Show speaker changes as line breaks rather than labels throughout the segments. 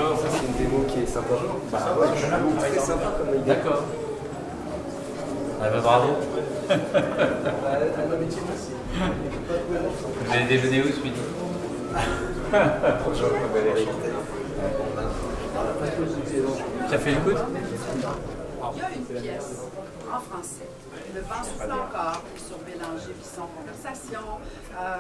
Bonjour.
Ça, c'est une démo qui est sympa.
Bonjour.
Bah, ouais, je trouve très sympa comme idée.
D'accord. Ah bah bravo.
Un amitié aussi.
Vous allez déjeuner où ce midi?
Bonjour, Valérie.
Ça fait le coup?
Il y a une pièce en français, Le vent souffle encore, sur Bélanger, Bisson, Conversation.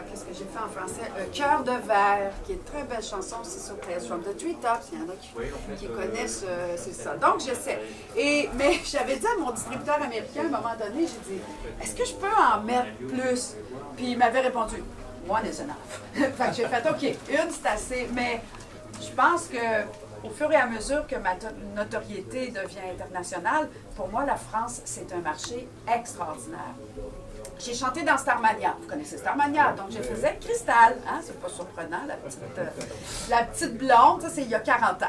Qu'est-ce que j'ai fait en français? Cœur de verre, qui est une très belle chanson aussi sur Tales from the Treetops. Il y en a qui connaissent, c'est ça. Donc, j'essaie. Mais j'avais dit à mon distributeur américain, à un moment donné, j'ai dit, est-ce que je peux en mettre plus? Puis il m'avait répondu, one is enough. Fait que j'ai fait, OK, une, c'est assez. Mais je pense que au fur et à mesure que ma notoriété devient internationale, pour moi, la France, c'est un marché extraordinaire. J'ai chanté dans Starmania. Vous connaissez Starmania, donc je faisais Cristal. Hein? C'est pas surprenant, la petite blonde, ça c'est il y a 40 ans.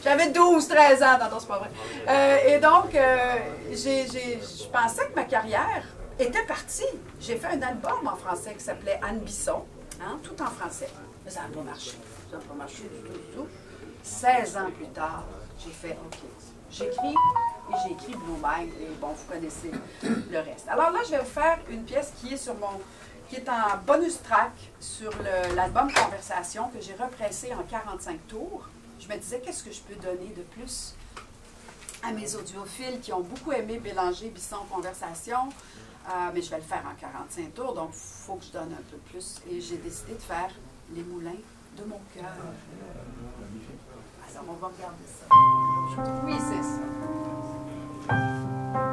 J'avais 12-13 ans, non, c'est pas vrai. Et donc, je pensais que ma carrière était partie. J'ai fait un album en français qui s'appelait Anne Bisson, hein, tout en français. Mais ça n'a pas marché. Ça n'a pas marché du tout. 16 ans plus tard, j'ai fait OK. J'écris et j'ai écrit Blue Mind et bon, vous connaissez le reste. Alors là, je vais vous faire une pièce qui est qui est en bonus track sur l'album Conversation que j'ai repressé en 45 tours. Je me disais, qu'est-ce que je peux donner de plus à mes audiophiles qui ont beaucoup aimé Bélanger, Bisson, Conversation. Mais je vais le faire en 45 tours, donc il faut que je donne un peu plus. Et j'ai décidé de faire Les Moulins de mon cœur. Alors, on va regarder ça. Oui, c'est ça.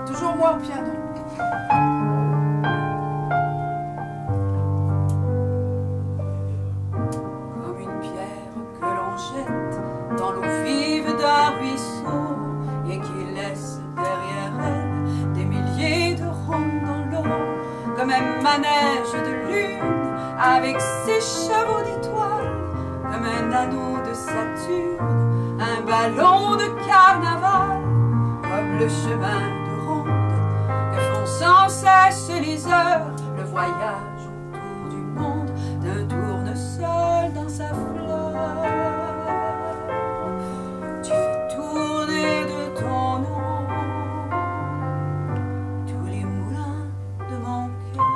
Toujours moi au piano. Comme une pierre que l'on jette dans l'eau vive d'un ruisseau et qui laisse derrière elle des milliers de ronds dans l'eau, comme un manège de lune avec ses chevaux d'étoiles, comme un anneau de Saturne, un ballon de carnaval, comme le chemin de ronde que font sans cesse les heures, le voyage autour du monde d'un tournesol dans sa fleur. Tu fais tourner de ton nom tous les moulins de mon cœur.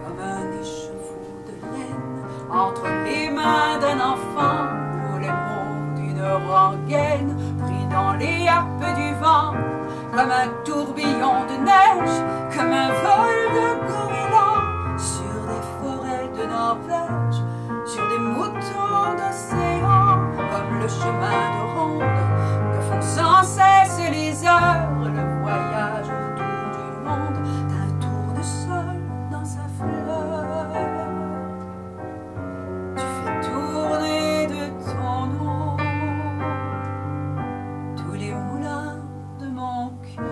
Comme un écheveau de laine entre les mains d'un enfant, ou les mots d'une rengaine pris dans les harpes du vent, comme un tourbillon de neige, comme un vol de goéland sur des forêts de Norvège, sur des moutons d'océan, comme le chemin de ronde que font sans cesse les heures, le voyage autour du monde d'un tournesol dans sa fleur. Tu fais tourner de ton nom tous les moulins de mon cœur.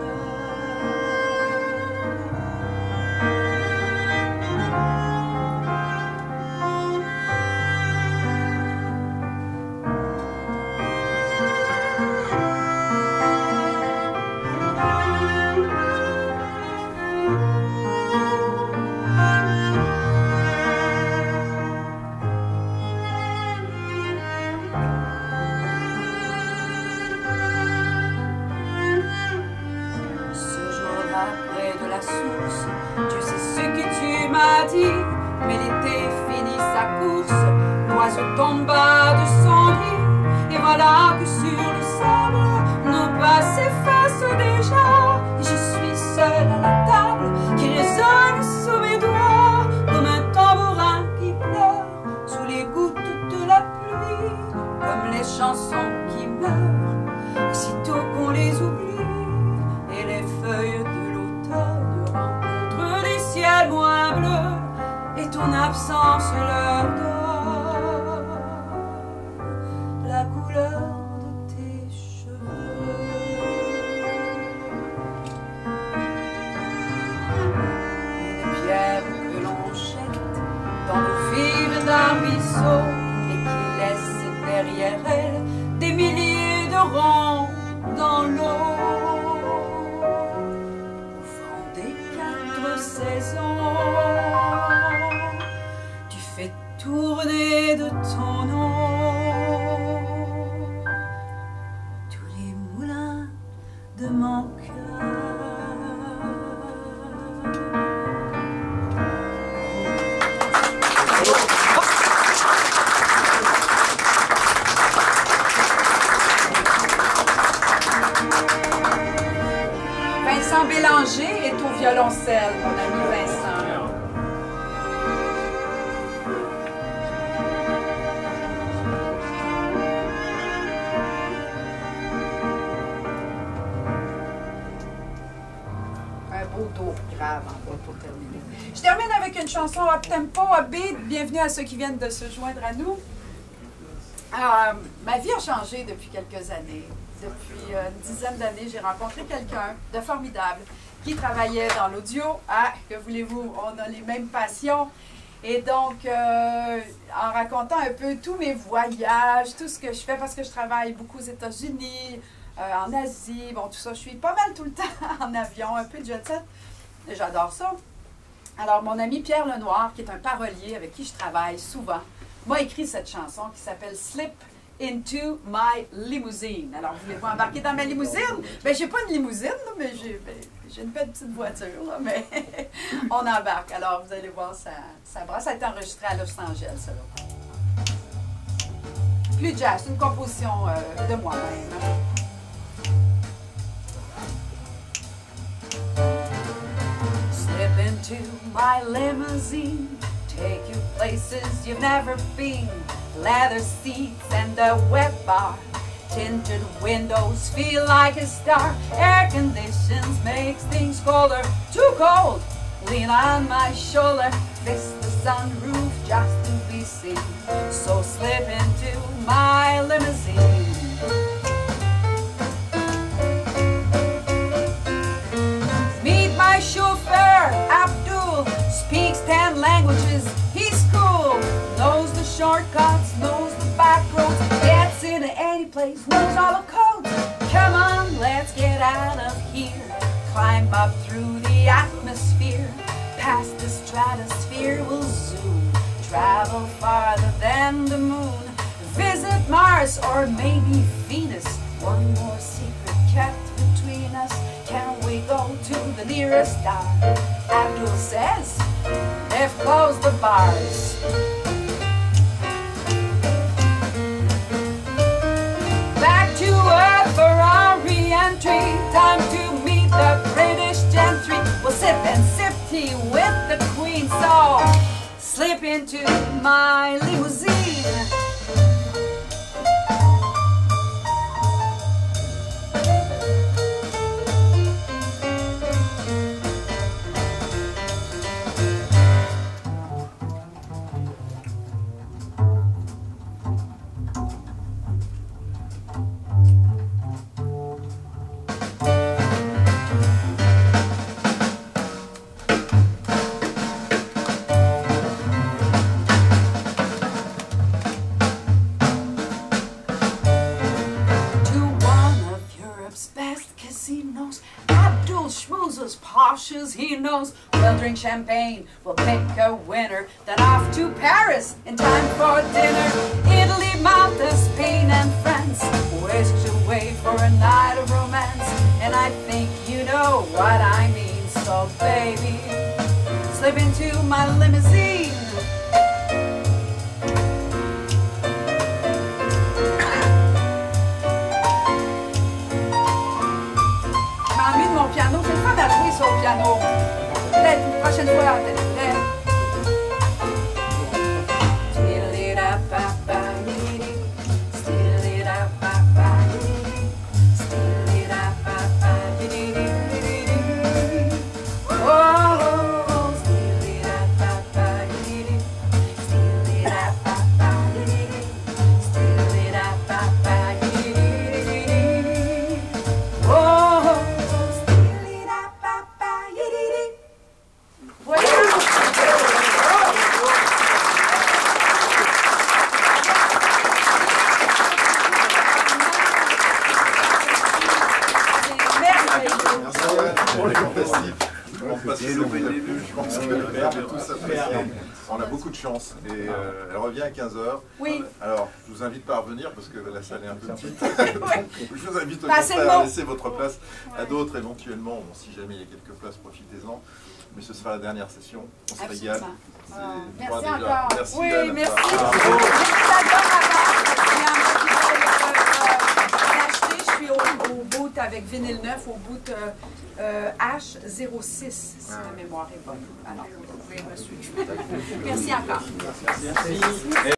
Tu sais ce que tu m'as dit, mais l'été finit sa course, l'oiseau tomba de son nid, et voilà que sur le sable, nos pas s'effacent déjà, et je suis seule à la table, qui résonne sous mes doigts, comme un tambourin qui pleure, sous les gouttes de la pluie, comme les chansons qui meurent, aussitôt qu'on les oublie, et les feuilles de l'automne rencontrent des ciels moins bleus, et ton absence leur donne la couleur saisons. Tu fais tourner de ton nom tous les moulins de mon cœur. Vincent Bélanger est au violoncelle, mon ami Vincent. Un beau tour grave en bas pour terminer. Je termine avec une chanson up tempo, upbeat. Bienvenue à ceux qui viennent de se joindre à nous. Ma vie a changé depuis quelques années. Depuis une dizaine d'années, j'ai rencontré quelqu'un de formidable qui travaillait dans l'audio. Ah, que voulez-vous, on a les mêmes passions. Et donc, en racontant un peu tous mes voyages, tout ce que je fais, parce que je travaille beaucoup aux États-Unis, en Asie, bon, tout ça, je suis pas mal tout le temps en avion, un peu de jet set. J'adore ça. Alors, mon ami Pierre Lenoir, qui est un parolier avec qui je travaille souvent, m'a écrit cette chanson qui s'appelle « Slip into my limousine ». Alors, voulez-vous embarquer dans ma limousine? Bien, j'ai pas une limousine, là, mais j'ai une petite voiture, là, mais on embarque. Alors, vous allez voir, ça brasse. Ça a été enregistré à Los Angeles, ça, là. Plus jazz, une composition de moi-même. Slip into my limousine, take you places you've never been. Leather seats and a wet bar, tinted windows feel like a star. Air conditions makes things colder, too cold. Lean on my shoulder, fix the sunroof just to be seen. So slip into my limousine. Meet my chauffeur, Abdul, speaks 10 languages, he's cool. Knows the shortcuts, knows the back roads, gets into any place, knows all the codes. Come on, let's get out of here. Climb up through the atmosphere. Past the stratosphere we'll zoom. Travel farther than the moon. Visit Mars or maybe Venus. One more secret kept between us. Can we go to the nearest star? Abdul says, they've closed the bars. Back to Earth for our re-entry. Time to meet the British gentry. We'll sip and sip tea with the Queen. So slip into my limousine. He knows we'll drink champagne, we'll pick a winner, then off to Paris in time for dinner. Italy, Malta, Spain and France, whisked away for a night of romance. And I think you know what I mean, so baby, slip into my limousine. Mon piano, c'est le fun à jouer sur le piano. Peut-être une prochaine fois en télé.
Pour les compétitifs. de passer le début, je pense que le verbe est tous apprécié. On a beaucoup de chance et elle revient à 15h.
Oui.
Alors, je vous invite pas à revenir parce que la salle est un peu petite. Je vous invite au
Passez le
contraire à
mot.
laisser votre place à d'autres éventuellement. Bon, si jamais il y a quelques places, profitez-en. Mais ce sera la dernière session. On se régale.
Absolument.
C'est trois
Merci
déjà.
encore.
Merci,
Oui,
Anne.
merci.
Bravo.
Je suis au boot avec vinyle neuf, au boot H06, si la mémoire est bonne. Alors, vous pouvez me suivre. Merci encore.
Merci.